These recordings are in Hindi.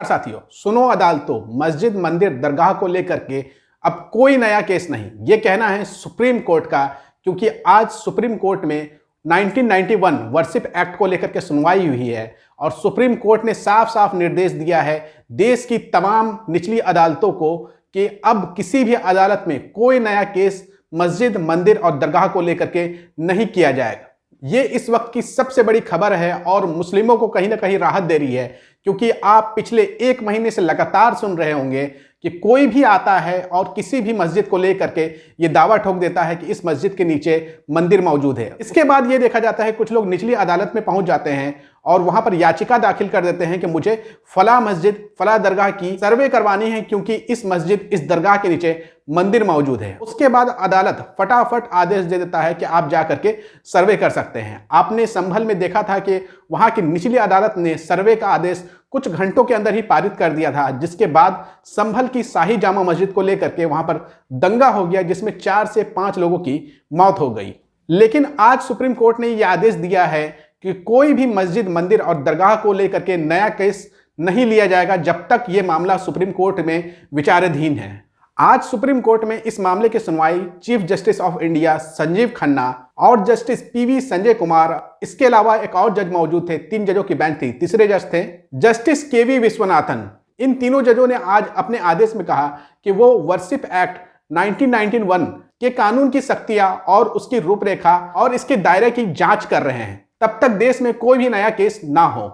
साथियों, सुनो अदालतों, मस्जिद मंदिर दरगाह को लेकर के अब कोई नया केस नहीं, ये कहना है सुप्रीम कोर्ट का। क्योंकि आज सुप्रीम कोर्ट में 1991 वर्शिप एक्ट को लेकर के सुनवाई हुई है और सुप्रीम कोर्ट ने साफ साफ निर्देश दिया है देश की तमाम निचली अदालतों को कि अब किसी भी अदालत में कोई नया केस मस्जिद मंदिर और दरगाह को लेकर के नहीं किया जाएगा। ये इस वक्त की सबसे बड़ी खबर है और मुस्लिमों को कहीं ना कहीं राहत दे रही है, क्योंकि आप पिछले 1 महीने से लगातार सुन रहे होंगे कि कोई भी आता है और किसी भी मस्जिद को लेकर के ये दावा ठोक देता है कि इस मस्जिद के नीचे मंदिर मौजूद है। इसके बाद ये देखा जाता है कुछ लोग निचली अदालत में पहुंच जाते हैं और वहां पर याचिका दाखिल कर देते हैं कि मुझे फला मस्जिद फला दरगाह की सर्वे करवानी है क्योंकि इस मस्जिद इस दरगाह के नीचे मंदिर मौजूद है। उसके बाद अदालत फटाफट आदेश दे देता है कि आप जा करके सर्वे कर सकते हैं। आपने संभल में देखा था कि वहां की निचली अदालत ने सर्वे का आदेश कुछ घंटों के अंदर ही पारित कर दिया था, जिसके बाद संभल की शाही जामा मस्जिद को लेकर के वहां पर दंगा हो गया, जिसमें 4 से 5 लोगों की मौत हो गई। लेकिन आज सुप्रीम कोर्ट ने यह आदेश दिया है कि कोई भी मस्जिद मंदिर और दरगाह को लेकर के नया केस नहीं लिया जाएगा जब तक यह मामला सुप्रीम कोर्ट में विचाराधीन है। आज सुप्रीम कोर्ट में इस मामले की सुनवाई chief justice of India Sanjeev Khanna और जस्टिस पीवी संजय कुमार, इसके अलावा एक और जज मौजूद थे। 3 जजों की बेंच थी। तीसरे जज थे जस्टिस केवी विश्वनाथन। इन तीनों जजों ने आज अपने आदेश में कहा कि वो वर्शिप एक्ट 1991 के कानून की सख्तियां और उसकी रूपरेखा और इसके दायरे की जांच कर रहे हैं तब तक देश में कोई भी नया केस ना हो।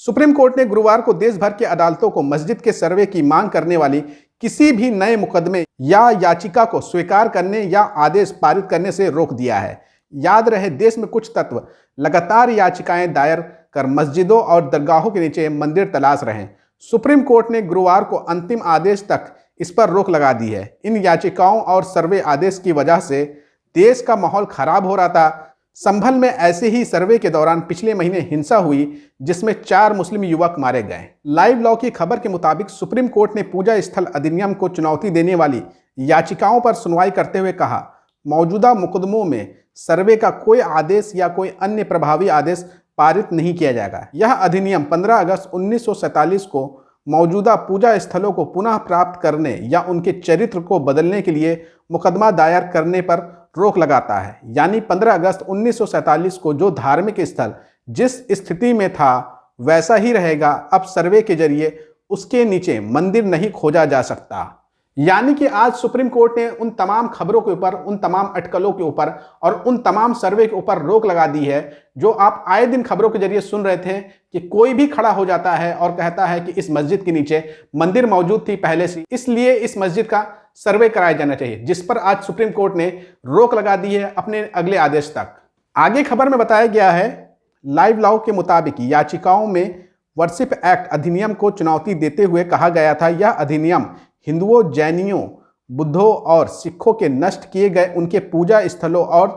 सुप्रीम कोर्ट ने गुरुवार को देश भर की अदालतों को मस्जिद के सर्वे की मांग करने वाली किसी भी नए मुकदमे या याचिका को स्वीकार करने या आदेश पारित करने से रोक दिया है। याद रहे, देश में कुछ तत्व लगातार याचिकाएं दायर कर मस्जिदों और दरगाहों के नीचे मंदिर तलाश रहे हैं। सुप्रीम कोर्ट ने गुरुवार को अंतिम आदेश तक इस पर रोक लगा दी है। इन याचिकाओं और सर्वे आदेश की वजह से देश का माहौल खराब हो रहा था। संभल में ऐसे ही सर्वे के दौरान पिछले महीने हिंसा हुई जिसमें 4 मुस्लिम युवक मारे गए। लाइव लॉ की खबर के मुताबिक सुप्रीम कोर्ट ने पूजा स्थल अधिनियम को चुनौती देने वाली याचिकाओं पर सुनवाई करते हुए कहा, मौजूदा मुकदमों में सर्वे का कोई आदेश या कोई अन्य प्रभावी आदेश पारित नहीं किया जाएगा। यह अधिनियम 15 अगस्त 1947 को मौजूदा पूजा स्थलों को पुनः प्राप्त करने या उनके चरित्र को बदलने के लिए मुकदमा दायर करने पर रोक लगाता है। यानी 15 अगस्त 1947 को जो धार्मिक स्थल जिस स्थिति में था वैसा ही रहेगा। अब सर्वे के जरिए उसके नीचे मंदिर नहीं खोजा जा सकता। यानी कि आज सुप्रीम कोर्ट ने उन तमाम खबरों के ऊपर, उन तमाम अटकलों के ऊपर और उन तमाम सर्वे के ऊपर रोक लगा दी है जो आप आए दिन खबरों के जरिए सुन रहे थे कि कोई भी खड़ा हो जाता है और कहता है कि इस मस्जिद के नीचे मंदिर मौजूद थी पहले से, इसलिए इस मस्जिद का सर्वे कराया जाना चाहिए, जिस पर आज सुप्रीम कोर्ट ने रोक लगा दी है अपने अगले आदेश तक। आगे खबर में बताया गया है, लाइव लॉ के मुताबिक याचिकाओं में वर्शिप एक्ट अधिनियम को चुनौती देते हुए कहा गया था, यह अधिनियम हिंदुओं, जैनियों, बुद्धों और सिखों के नष्ट किए गए उनके पूजा स्थलों और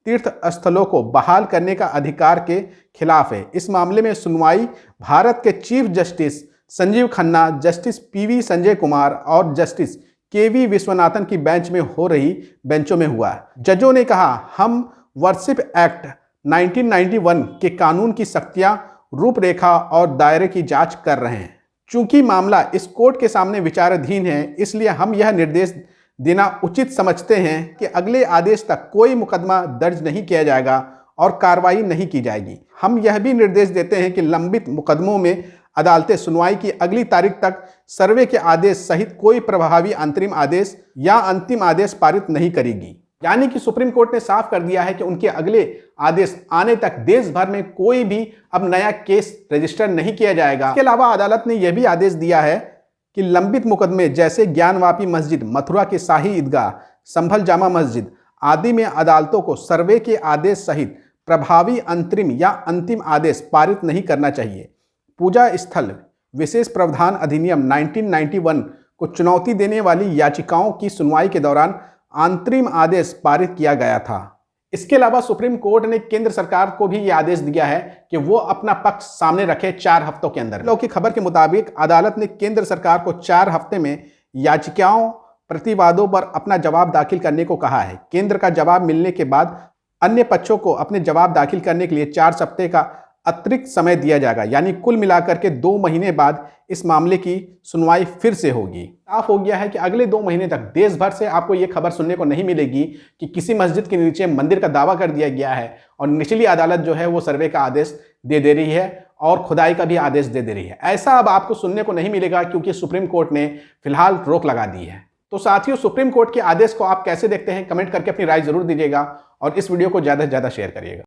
तीर्थ स्थलों को बहाल करने का अधिकार के खिलाफ है। इस मामले में सुनवाई भारत के chief justice Sanjeev Khanna, justice PV Sanjay Kumar और जस्टिस केवी विश्वनाथन की बेंचों में हुआ। जजों ने कहा, हम वर्शिप एक्ट 1991 के कानून की सख्तियां, रूपरेखा और दायरे की जांच कर रहे हैं। चूंकि मामला इस कोर्ट के सामने विचाराधीन है, इसलिए हम यह निर्देश देना उचित समझते हैं कि अगले आदेश तक कोई मुकदमा दर्ज नहीं किया जाएगा और कार्रवाई नहीं की जाएगी। हम यह भी निर्देश देते हैं कि लंबित मुकदमों में अदालतें सुनवाई की अगली तारीख तक सर्वे के आदेश सहित कोई प्रभावी अंतरिम आदेश या अंतिम आदेश पारित नहीं करेगी। यानी कि सुप्रीम कोर्ट ने साफ कर दिया है कि उनके अगले आदेश आने तक देश भर में कोई भी अब नया केस रजिस्टर नहीं किया जाएगा। इसके अलावा अदालत ने यह भी आदेश दिया है कि लंबित मुकदमे जैसे ज्ञानवापी मस्जिद, मथुरा की शाही ईदगाह, संभल जामा मस्जिद आदि में अदालतों को सर्वे के आदेश सहित प्रभावी अंतरिम या अंतिम आदेश पारित नहीं करना चाहिए। पूजा स्थल विशेष प्रावधान अधिनियम 1991 को चुनौती देने वाली याचिकाओं की सुनवाई के दौरान अंतरिम आदेश पारित किया गया था। इसके अलावा सुप्रीम कोर्ट ने केंद्र सरकार को भी यह आदेश दिया है कि वो अपना पक्ष सामने रखे 4 हफ्तों के अंदर। लोग की खबर के मुताबिक अदालत ने केंद्र सरकार को 4 हफ्ते में याचिकाओं, प्रतिवादों पर अपना जवाब दाखिल करने को कहा है। केंद्र का जवाब मिलने के बाद अन्य पक्षों को अपने जवाब दाखिल करने के लिए 4 सप्ताह का अतिरिक्त समय दिया जाएगा, यानी कुल मिलाकर के 2 महीने बाद इस मामले की सुनवाई फिर से होगी। साफ हो गया है कि अगले 2 महीने तक देश भर से आपको ये खबर सुनने को नहीं मिलेगी कि किसी मस्जिद के नीचे मंदिर का दावा कर दिया गया है और निचली अदालत जो है वो सर्वे का आदेश दे दे रही है और खुदाई का भी आदेश दे दे रही है। ऐसा अब आपको सुनने को नहीं मिलेगा, क्योंकि सुप्रीम कोर्ट ने फिलहाल रोक लगा दी है। तो साथियों, सुप्रीम कोर्ट के आदेश को आप कैसे देखते हैं, कमेंट करके अपनी राय जरूर दीजिएगा और इस वीडियो को ज़्यादा से ज़्यादा शेयर करिएगा।